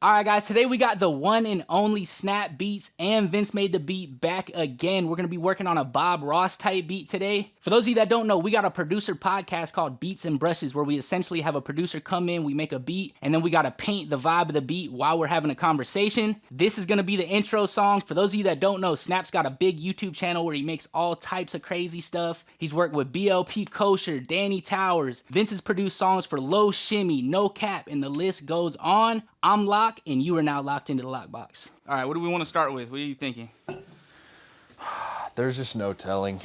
All right, guys, today we got the one and only Snapp Beats and Vince Made the Beat back again. We're going to be working on a Bob Ross type beat today. For those of you that don't know, we got a producer podcast called Beats and Brushes where we essentially have a producer come in, we make a beat, and then we got to paint the vibe of the beat while we're having a conversation. This is going to be the intro song. For those of you that don't know, Snapp's got a big YouTube channel where he makes all types of crazy stuff. He's worked with BLP Kosher, Danny Towers. Vince has produced songs for Loe Shimmy, No Cap, and the list goes on. I'm Lock, and you are now locked into the Lockboxx. All right, what do we want to start with? What are you thinking? There's just no telling.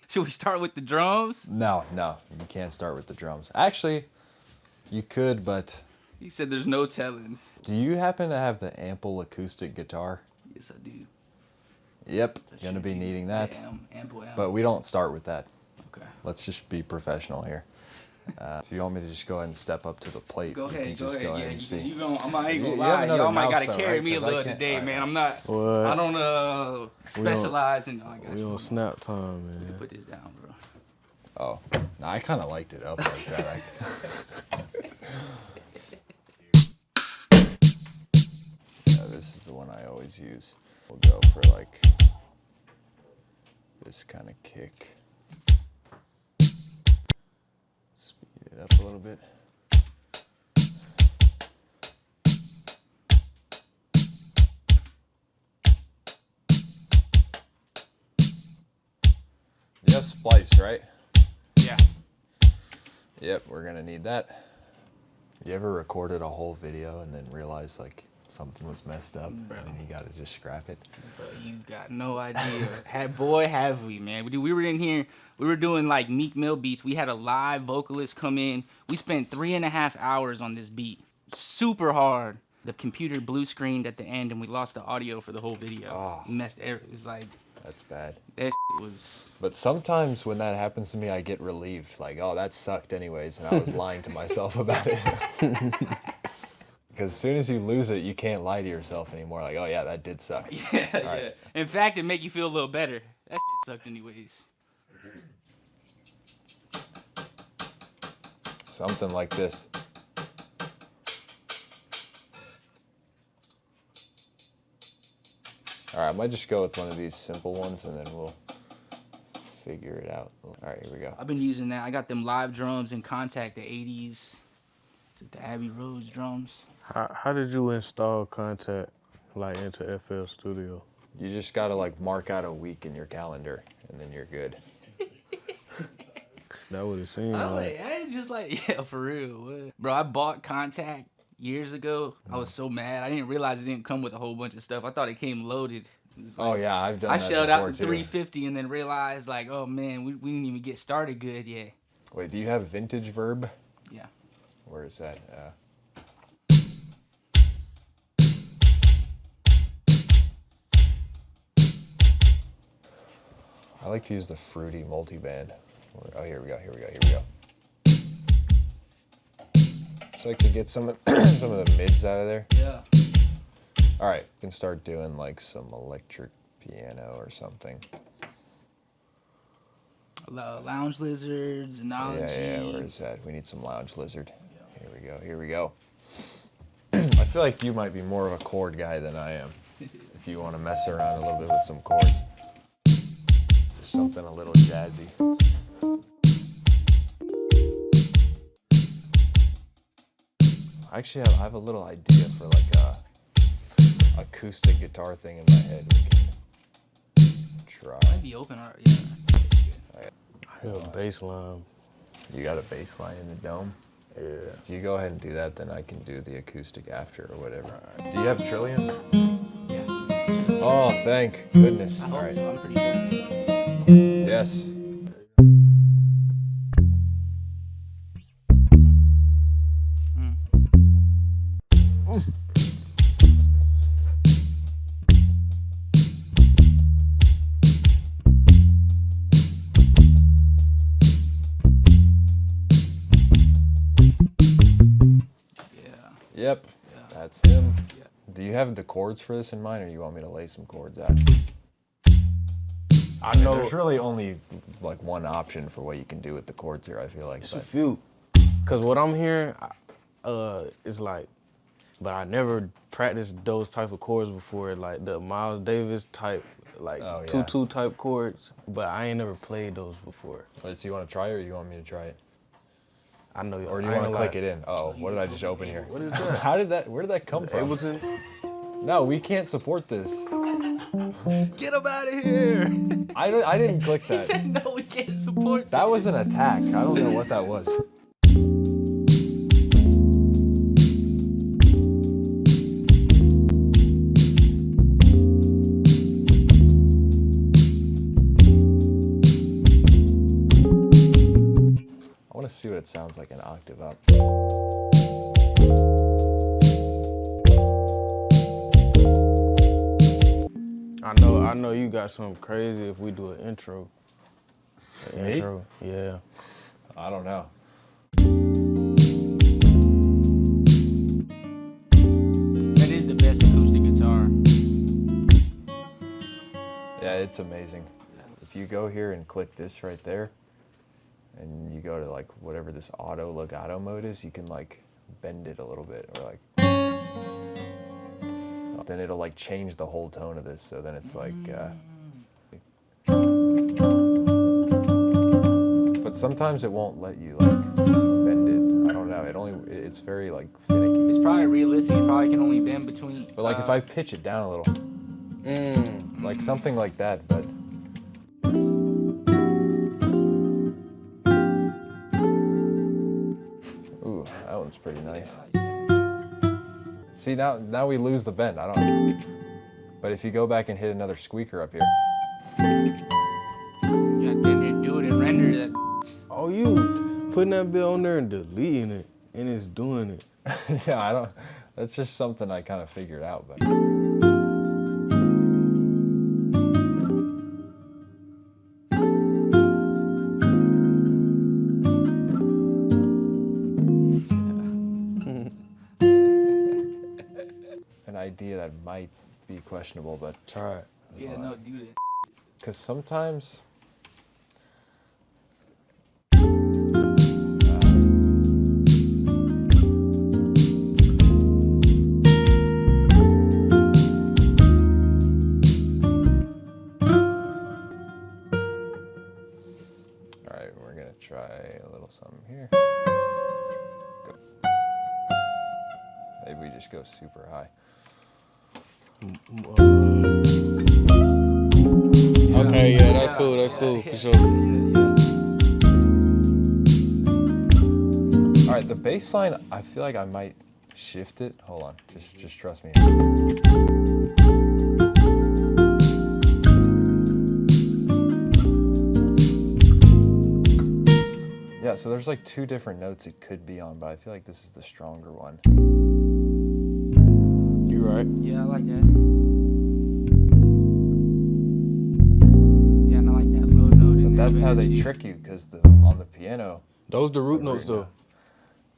Should we start with the drums? No, you can't start with the drums. Actually, you could, but... He said there's no telling. Do you happen to have the ample acoustic guitar? Yes, I do. Yep, gonna be needing that. Ample. But we don't start with that. Okay. Let's just be professional here. If you want me to just go ahead and step up to the plate, go ahead. and see. I ain't gonna lie. Y'all might gotta carry me a little today, man. I'm not. What? I don't specialize in. Oh, we on snap time, man. Put this down, bro. Oh, no, I kind of liked it up like that. Yeah, this is the one I always use. We'll go for like this kind of kick. Speed it up a little bit. You have splice, right? Yeah. Yep, we're gonna need that. You ever recorded a whole video and then realized like something was messed up, Bro. and you gotta just scrap it? Bro, you got no idea. Boy, have we, man. We were in here. We were doing like Meek Mill beats. We had a live vocalist come in. We spent 3.5 hours on this beat. Super hard. The computer blue screened at the end, and we lost the audio for the whole video. Oh. It was like, That's bad. that was... But sometimes when that happens to me, I get relieved. Like, oh, that sucked anyways, and I was lying to myself about it. Because as soon as you lose it, you can't lie to yourself anymore. Like, oh yeah, that did suck. Yeah, All yeah. right. In fact, it make you feel a little better. That shit sucked anyways. Something like this. All right, I might just go with one of these simple ones, and then we'll figure it out. All right, here we go. I've been using that. I got them live drums in Contact, the 80s. The Abbey Road drums. How did you install Contact like into FL Studio? You just gotta like mark out a week in your calendar, and then you're good. That would it seemed I'm like. I ain't just like, yeah, for real. What? Bro, I bought Contact years ago. I was so mad. I didn't realize it didn't come with a whole bunch of stuff. I thought it came loaded. It was like, Oh yeah, I've done I that shelled before, out too. $350 and then realized like, oh man, we didn't even get started good yet. Wait, do you have vintage verb? Yeah. Where is that? I like to use the fruity multiband. Oh, here we go. Just like to get some of the mids out of there. Yeah. All right, we can start doing like some electric piano or something. Lounge Lizards, Analogy. Yeah, where is that? We need some Lounge Lizard. Here we go. I feel like you might be more of a chord guy than I am. If you want to mess around a little bit with some chords. Just something a little jazzy. Actually, I have a little idea for like a acoustic guitar thing in my head. We can try. Might be open art, yeah. I have a bass line. You got a bass line in the dome? Yeah. If you go ahead and do that, then I can do the acoustic after or whatever. Do you have Trillium? Yeah. Oh, thank goodness. I All hope right. so. I'm pretty sure. Yes. Yep, Yeah. that's him. Yeah. Do you have the chords for this in mind, or you want me to lay some chords out? I know There's really only like one option for what you can do with the chords here, I feel like. it's but- a few. Cause what I'm hearing is like but I never practiced those type of chords before, like the Miles Davis type, like 2-2 type chords. But I ain't never played those before. Let's see, you want to try it or you want me to try it? I know you. Or do you want to click it in? Oh, what did I just open here? What is that? How did that? Where did that come from? Ableton? No, we can't support this. Get him out of here. I didn't click He that. said, no, we can't support That was an attack. I don't know what that was. I want to see what it sounds like an octave up. I know you got something crazy if we do an intro. Me? Intro, yeah. I don't know. That is the best acoustic guitar. Yeah, it's amazing. If you go here and click this right there, and you go to like whatever this auto legato mode is, you can like bend it a little bit, or like, then it'll like change the whole tone of this. So then it's like, but sometimes it won't let you like bend it. I don't know. It's very like finicky. It's probably realistic. It probably can only bend between. But like if I pitch it down a little, like something like that, but. Ooh, that one's pretty nice. See, now we lose the bend. I don't. But if you go back and hit another squeaker up here. Yeah, then do it and render that. Oh, you putting that bit on there and deleting it, and it's doing it. Yeah, I don't. That's just something I kind of figured out, but. An idea that might be questionable, but Try it. Yeah, no, do that. because sometimes. All right, we're gonna try a little something here. Go. Maybe we just go super high. Okay, yeah, that's cool, for sure. All right, the bass line, I feel like I might shift it. Hold on, just trust me. Yeah, so there's like two different notes it could be on, but I feel like this is the stronger one. You right? Yeah, I like that. Yeah, and I like that low note in there. That's how they too. trick you, because on the piano, Those the root notes though.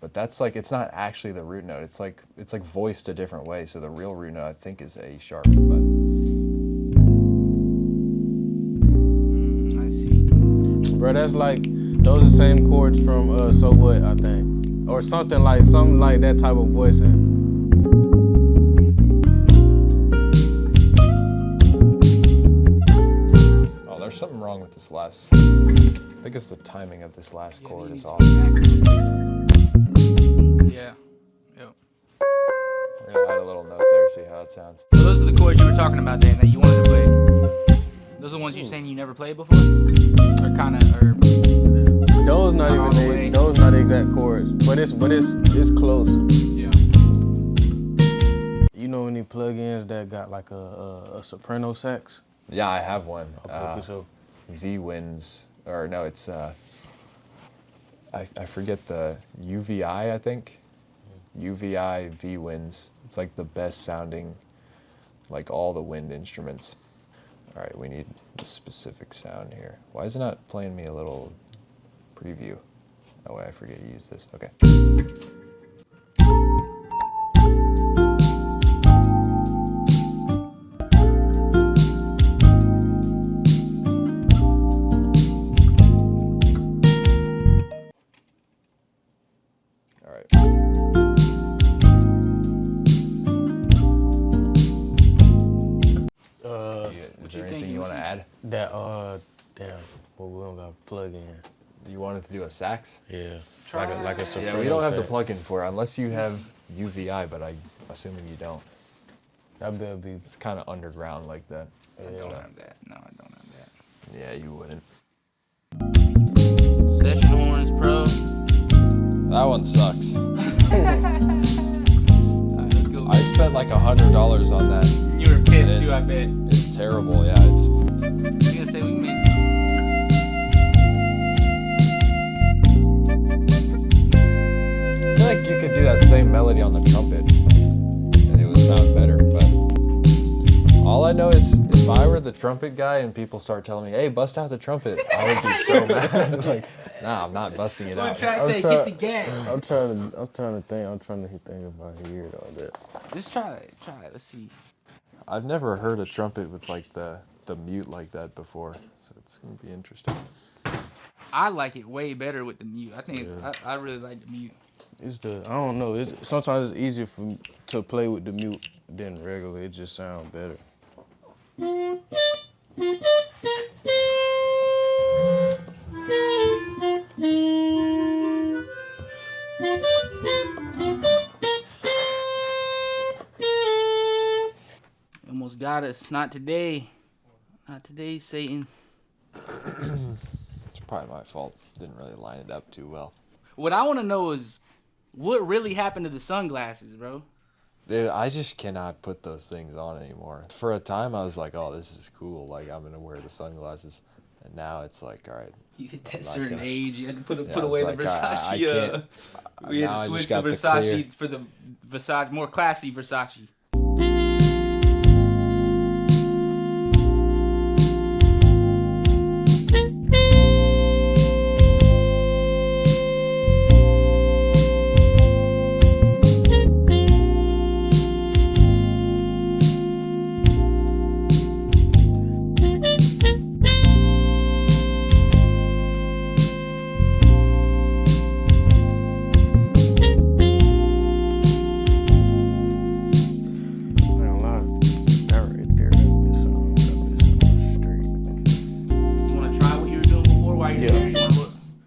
but that's like, it's not actually the root note. It's like voiced a different way. So the real root note I think is A sharp, but. I see. Bro, that's like, those are the same chords from So What, I think. Or something like that type of voicing. Oh, there's something wrong with this last. I think it's the timing of this last chord is off. Yeah. Yep. We're gonna add a little note there, see how it sounds. So those are the chords you were talking about, Dan, that you wanted to play. Those are the ones you're saying you never played before, or kind of, or. Those not All the way. even those not the exact chords, but it's close. Yeah. You know any plugins that got like a soprano sax? Yeah, I have one. For sure. V-Winds, or no, it's I forget the UVI, I think. UVI V-Winds. It's like the best sounding, like all the wind instruments. All right, we need a specific sound here. Why is it not playing me a little preview? Oh wait, I forget to use this. Okay. All right. there anything you want to add? That damn, well, we don't got a plug in. You wanted to do a sax? Yeah, like a soprano. Yeah, we don't have the sax. plug-in for it unless you have UVI, but I'm assuming you don't. That better be. It's kind of underground like that. I don't have that. No, I don't have that. Yeah, you wouldn't. Session horns, pro. That one sucks. Alright, let's go. I spent like $100 on that. You were pissed And too, I bet. It's terrible. Yeah, it's. I was gonna say we made. I feel like you could do that same melody on the trumpet, and it would sound better. But all I know is, if I were the trumpet guy and people start telling me, "Hey, bust out the trumpet," I would be so mad. Like, nah, I'm not busting it I'm out. trying to say, get the gag. I'm trying to think about here and all that. Just try it. Let's see. I've never heard a trumpet with like the mute like that before, so it's gonna be interesting. I like it way better with the mute. I think I really like the mute. It's I don't know. Sometimes it's easier to play with the mute than regular. It just sounds better. Almost got us. Not today. Not today, Satan. It's probably my fault. Didn't really line it up too well. What I want to know is what really happened to the sunglasses, bro? Dude, I just cannot put those things on anymore. For a time, I was like, oh, this is cool. Like, I'm going to wear the sunglasses. And now it's like, all right. You hit that certain age, you had to put I away was the like, Versace. I can't. We had Now to I switch just to got the Versace clear. for the Versace, more classy Versace.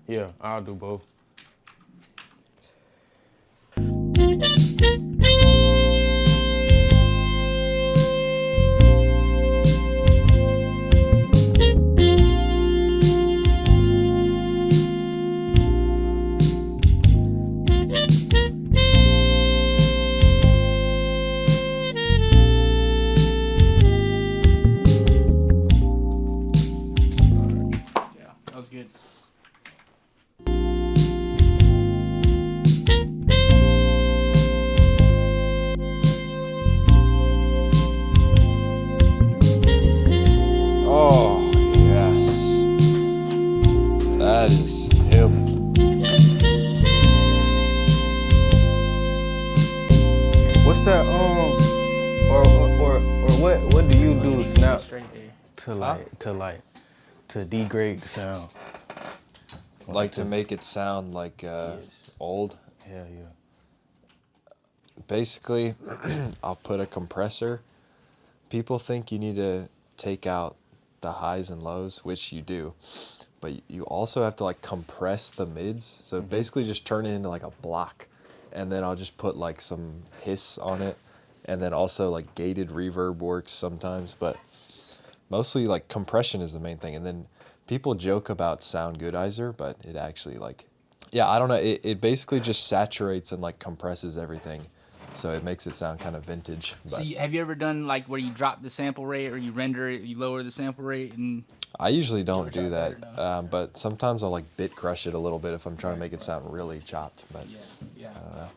Yeah, I'll do both. Yeah, that was good. Oh, yes. That is him. What's that? Or what do you do, Snapp, Straight there. to degrade the sound? Like to make it sound like old. Hell yeah. Basically, I'll put a compressor. People think you need to take out the highs and lows, which you do, but you also have to like compress the mids. So basically just turn it into like a block, and then I'll just put like some hiss on it, and then also like gated reverb works sometimes, but mostly like compression is the main thing. And then people joke about sound goodizer, but it actually like, yeah, I don't know, it basically just saturates and like compresses everything. So it makes it sound kind of vintage. But So have you ever done like where you drop the sample rate or you render it, you lower the sample rate? And I usually don't do tried that, that or but sometimes I'll like bit crush it a little bit if I'm trying to make it sound really chopped. But yeah. I don't know.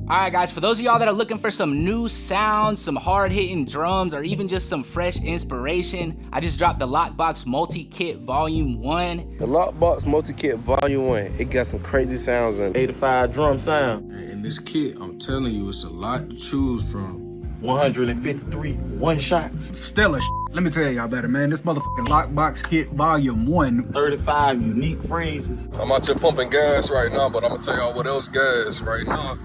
All right, guys, for those of y'all that are looking for some new sounds, some hard-hitting drums, or even just some fresh inspiration, I just dropped the Lockboxx Multi-Kit Volume 1. The Lockboxx Multi-Kit Volume 1, it got some crazy sounds in it. 85 drum sound. In this kit, I'm telling you, it's a lot to choose from. 153 one-shots. Stellar shit. Let me tell y'all better, man. This motherfucking Lockboxx Kit Volume 1. 35 unique phrases. I'm out here pumping gas right now, but I'm gonna tell y'all what else gas right now.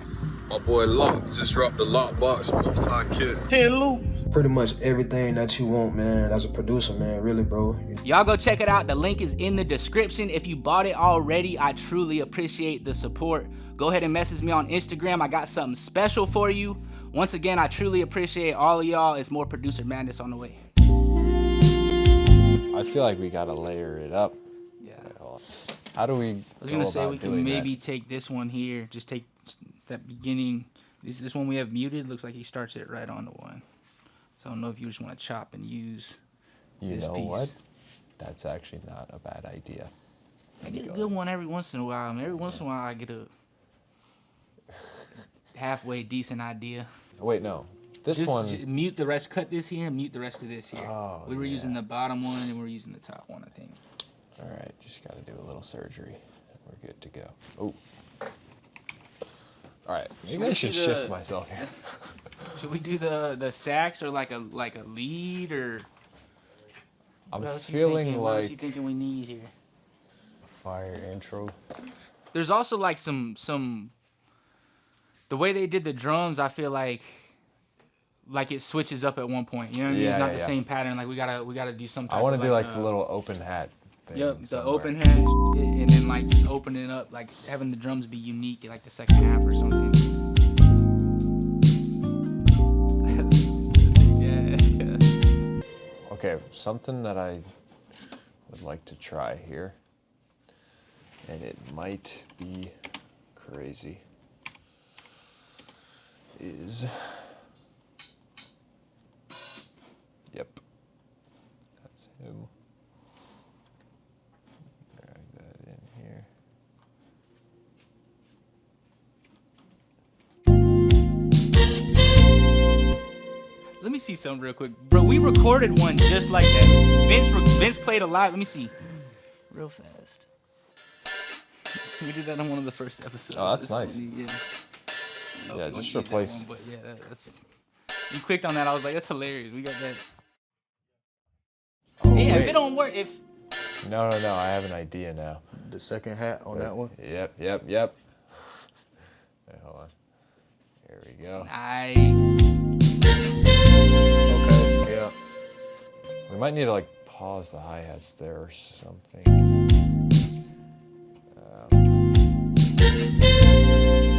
My boy Lock just dropped the Lockboxx multi-kit. 10 loops. Pretty much everything that you want, man, as a producer, man, really, bro. Y'all go check it out. The link is in the description. If you bought it already, I truly appreciate the support. Go ahead and message me on Instagram. I got something special for you. Once again, I truly appreciate all of y'all. It's more producer madness on the way. I feel like we gotta layer it up. Yeah. Wait, hold on. How do we I was gonna say we can maybe that? take this one here. Just take that beginning. This one we have muted. Looks like he starts it right on the one. So I don't know if you just want to chop and use this piece. What? That's actually not a bad idea. I get a good one every once in a while. I mean, every once in a while I get a halfway decent idea. Wait, no. This Just one. mute the rest. Cut this here and mute the rest of this here. Oh, we were using the bottom one and we were using the top one, I think. All right, just gotta do a little surgery. We're good to go. Oh. All right, maybe I should shift myself here. Should we do the sax or like a lead or? I'm What else feeling what else like you thinking we need here? Fire intro. There's also like some. The way they did the drums, I feel like it switches up at one point. You know what I mean? It's not the same pattern. Like we gotta do some type I want to of do like the little open hat thing. Yep, the somewhere. open hat, and then like just opening it up, like having the drums be unique, like the second half or something. Yeah. Okay, something that I would like to try here, and it might be crazy, is, yep, that's him. Drag that in here. Let me see something real quick, bro. We recorded one just like that. Vince played a lot. Let me see, real fast. We did that on one of the first episodes. Oh, that's nice. Yeah. Yeah, just replace. But yeah, that's. You clicked on that. I was like, that's hilarious. We got that. Oh, Yeah, wait. if it don't work, if. No, I have an idea now. The second hat on that one. Yep. Wait, hold on. Here we go. Nice. Okay, yeah. We might need to like pause the hi-hats there or something.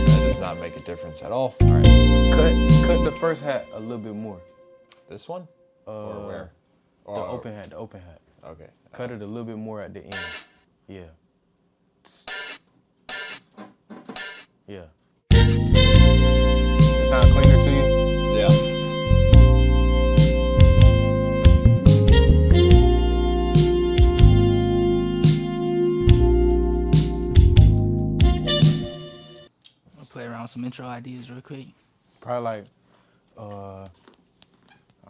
That does not make a difference at all. All right. Cut the first hat a little bit more. This one? Or where? The open hat. Okay. Cut it a little bit more at the end. Yeah. Yeah. It sound cleaner to you? Yeah. I'll play around with some intro ideas real quick. Probably like, I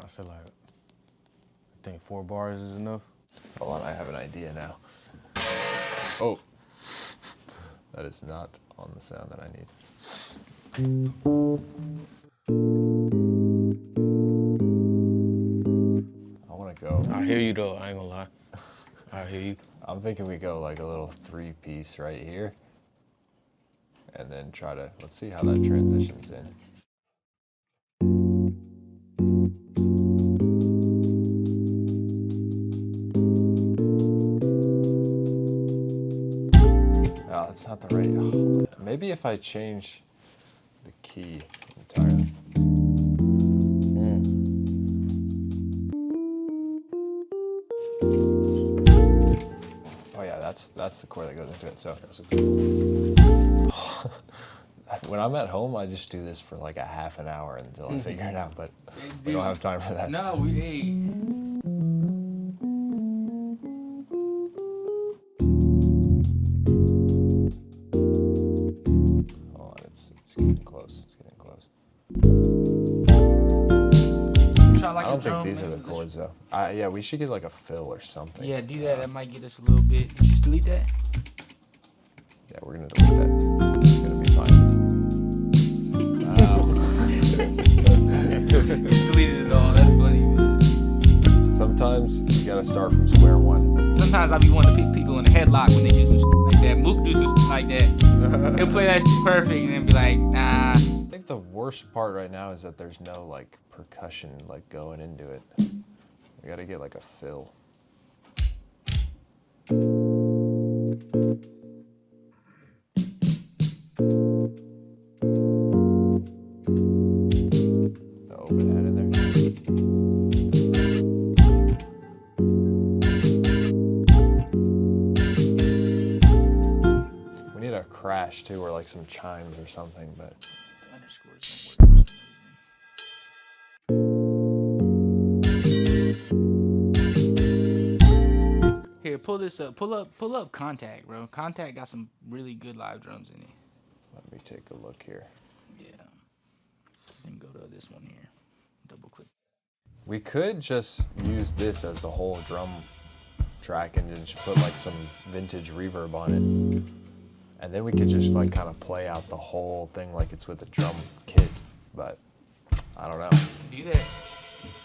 said like, I think 4 bars is enough. Hold on, I have an idea now. Oh. That is not on the sound that I need. I want to go. I hear you though, I ain't gonna lie. I hear you. I'm thinking we go like a little 3-piece right here. And then try to, let's see how that transitions in. No, that's not the right. Oh, maybe if I change the key entirely. Oh yeah, that's the chord that goes into it. So when I'm at home, I just do this for like a half an hour until I figure it out. But we don't have time for that. No, hey. Hold on, it's getting close. It's getting close. Like I don't think these are the chords though. Yeah, we should get like a fill or something. Yeah, do that. That might get us a little bit. Just delete that. Yeah, we're gonna delete that. It's gonna be fine. Deleted it all. That's funny, man. Sometimes you gotta start from square one. Sometimes I be wanting to pick people in a headlock when they do some shit like that. Mook do some shit like that. He'll play that shit perfect and then be like, nah. I think worst part right now is that there's no like percussion like going into it. We gotta get like a fill. The open head in there. We need a crash too, or like some chimes or something, but. Here, pull this up. Pull up Contact, bro. Contact got some really good live drums in it. Let me take a look here. Yeah. Then go to this one here. Double click. We could just use this as the whole drum track and just put like some vintage reverb on it. And then we could just like kind of play out the whole thing like it's with a drum kit. But I don't know. Do that.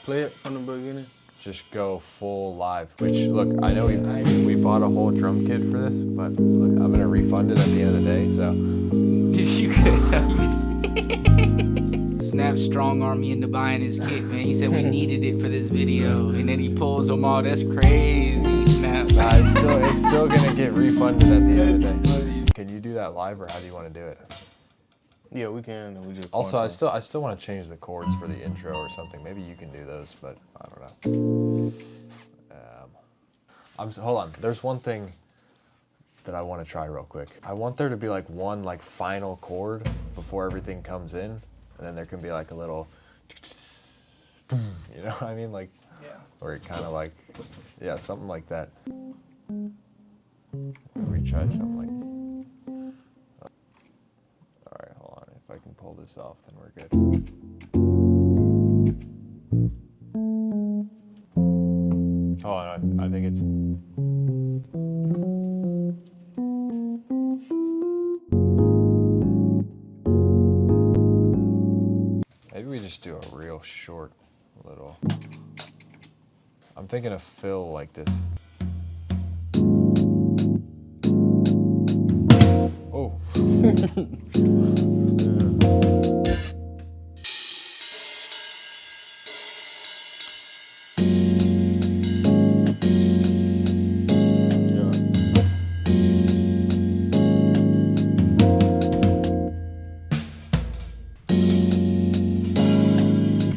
Play it from the beginning. Just go full live, which look, I know we bought a whole drum kit for this, but look, I'm gonna refund it at the end of the day, so. You could. Snapp strong armed me into buying his kit, man. He said we needed it for this video, and then he pulls them all. That's crazy, Snapp. Nah, it's still gonna get refunded at the end of the day. Can you do that live, or how do you want to do it? Yeah, we can. We just Also, I still want to change the chords for the intro or something. Maybe you can do those, but I don't know. Hold on. There's one thing that I want to try real quick. I want there to be like one like final chord before everything comes in, and then there can be like a little, you know what I mean? Like, Yeah. or it kind of like, yeah, something like that. Let me try something like this. All right, hold on. If I can pull this off, then we're good. Oh, I think it's. Maybe we just do a real short little. I'm thinking of fill like this. Oh.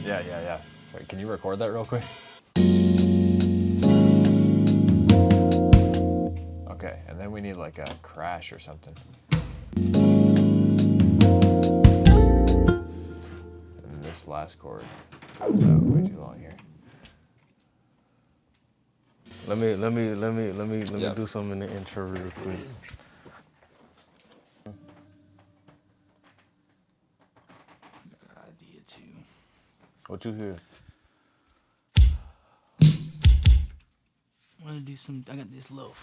Yeah. Wait, can you record that real quick? Okay, and then we need like a crash or something. And this last chord goes out way too long here. Let me Yep. do something in the intro real quick. Idea too. What you hear? I'm gonna do some. I got this little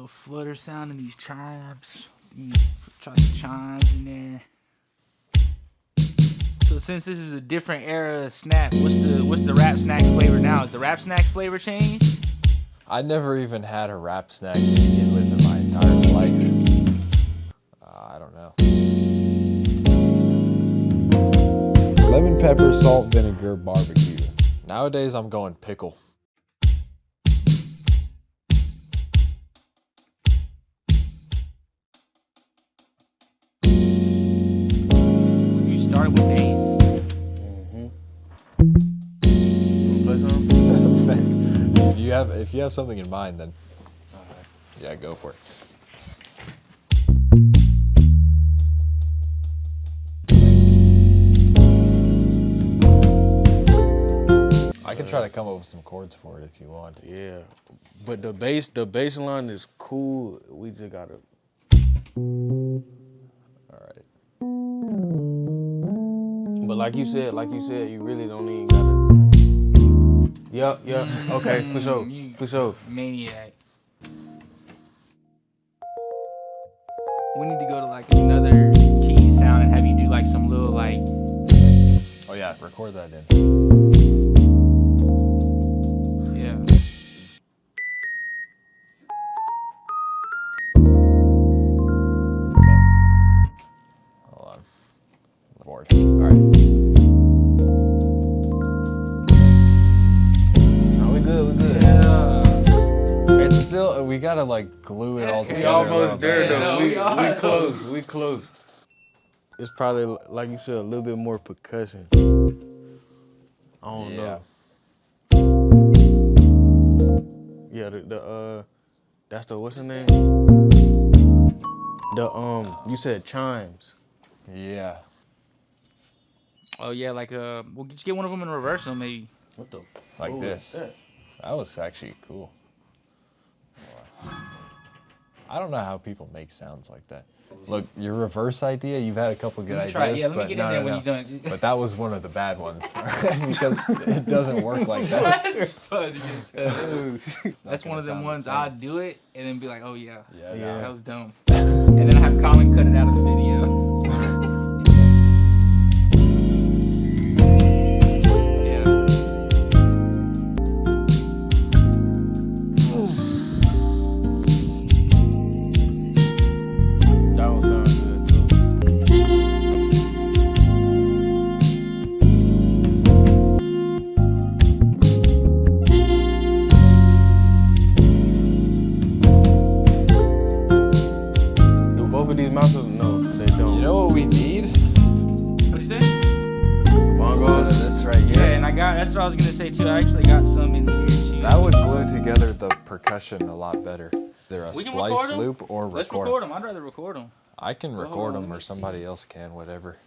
flutter sound in these chimes. Try some chimes in there. So since this is a different era of Snapp, what's the Rap Snacks flavor now? Is the Rap Snacks flavor changed? I never even had a rap snack to begin with in my entire life. I don't know. Lemon pepper, salt, vinegar, barbecue. Nowadays I'm going pickle. You started with bass. Play something? If you have something in mind, then yeah, go for it. I can try to come up with some chords for it if you want. Yeah, but the bass line is cool. We just gotta. All right. But like you said, you really don't even gotta. Yep. Okay, for sure. Maniac. We need to go to like another key sound and have you do like some little like. Oh yeah, record that in. Yeah. Hold on. I'm bored. we gotta like glue it all together. We almost there bit. though. We close. It's probably like you said, a little bit more percussion. I don't know. Yeah, that's the what's the name? You said chimes. Yeah. Oh yeah, like we'll just get one of them in reversal maybe. What the? Like this. That was actually cool. I don't know how people make sounds like that. Look, your reverse idea, you've had a couple good ideas. Try it. Yeah, let me but get in there when you're done. But that was one of the bad ones, because it doesn't work like that. That's funny as hell. That's one of them ones I'd do it and then be like, oh yeah, that was dumb. And then I have Colin cut it out of the video. That's what I was gonna say too. I actually got some in here too. That would glue together the percussion a lot better. They're a splice loop or record. Let's record them. I'd rather record them. I can record them, or somebody else can, whatever.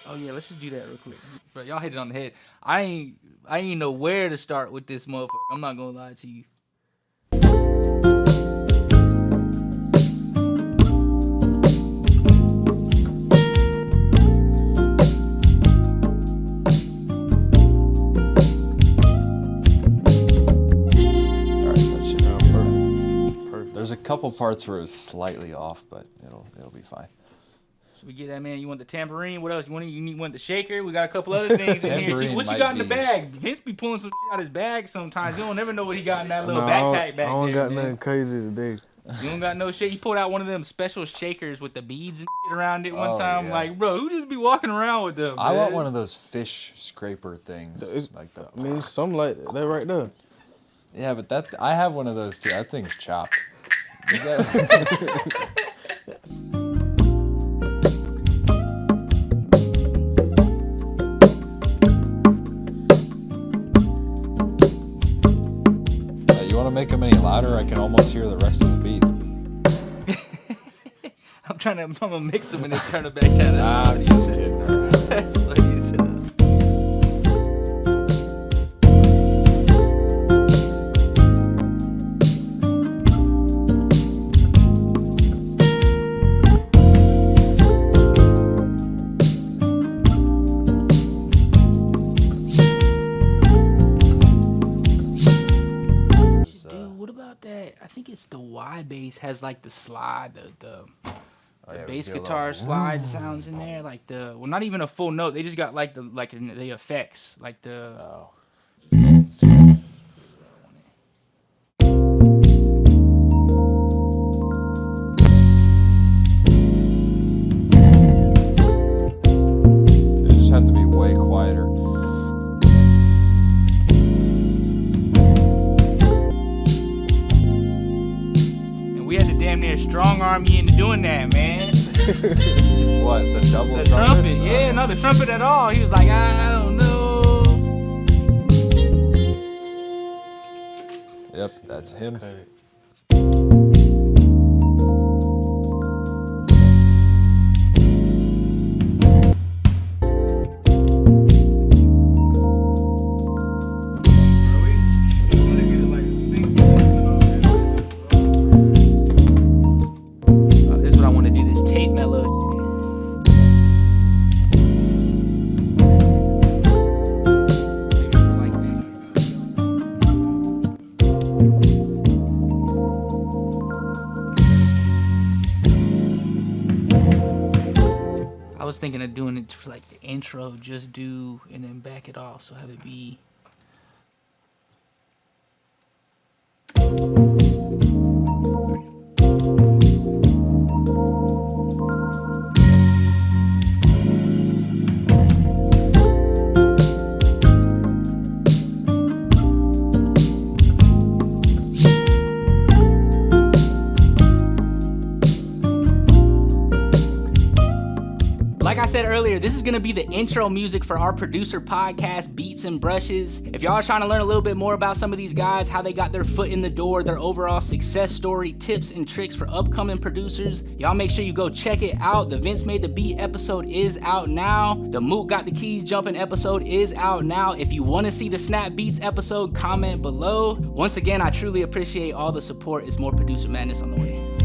Oh yeah, let's just do that real quick. Bro, y'all hit it on the head. I ain't know where to start with this motherfucker. I'm not gonna lie to you. Perfect. There's a couple parts where it was slightly off, but it'll be fine. So we get that, man. You want the tambourine? What else? You want the shaker? We got a couple other things in here too. What you got in the bag? Vince be pulling some shit out his bag sometimes. You don't never know what he got in that little backpack back there. I don't got nothing crazy today. You don't got no shit. He pulled out one of them special shakers with the beads and shit around it one time. Yeah. Like, bro, who just be walking around with them? I want one of those fish scraper things. It's like that. I mean, something like that right there. Yeah, but I have one of those too. That thing's chopped. Make them any louder, I can almost hear the rest of the beat. I'm gonna mix them and then turn it back down. I'm just kidding. That's funny as hell. I think it's the Y bass has like the slide, the bass guitar slide sounds in there, like not even a full note. They just got like the effects, like the. Oh. They just have to be way quieter. Damn near strong arm you into doing that, man. What, the double the trumpet? Yeah, no, the trumpet at all. He was like, I don't know. Yep, that's him. Okay. was thinking of doing it for like the intro, just do, and then back it off, so have it be. Like I said earlier, this is gonna be the intro music for our producer podcast, Beats and Brushes. If y'all are trying to learn a little bit more about some of these guys, how they got their foot in the door, their overall success story, tips and tricks for upcoming producers, y'all make sure you go check it out. The Vince Made the Beat episode is out now. The Mook Got the Keys Jumping episode is out now. If you wanna see the Snapp Beats episode, comment below. Once again, I truly appreciate all the support. It's more producer madness on the way.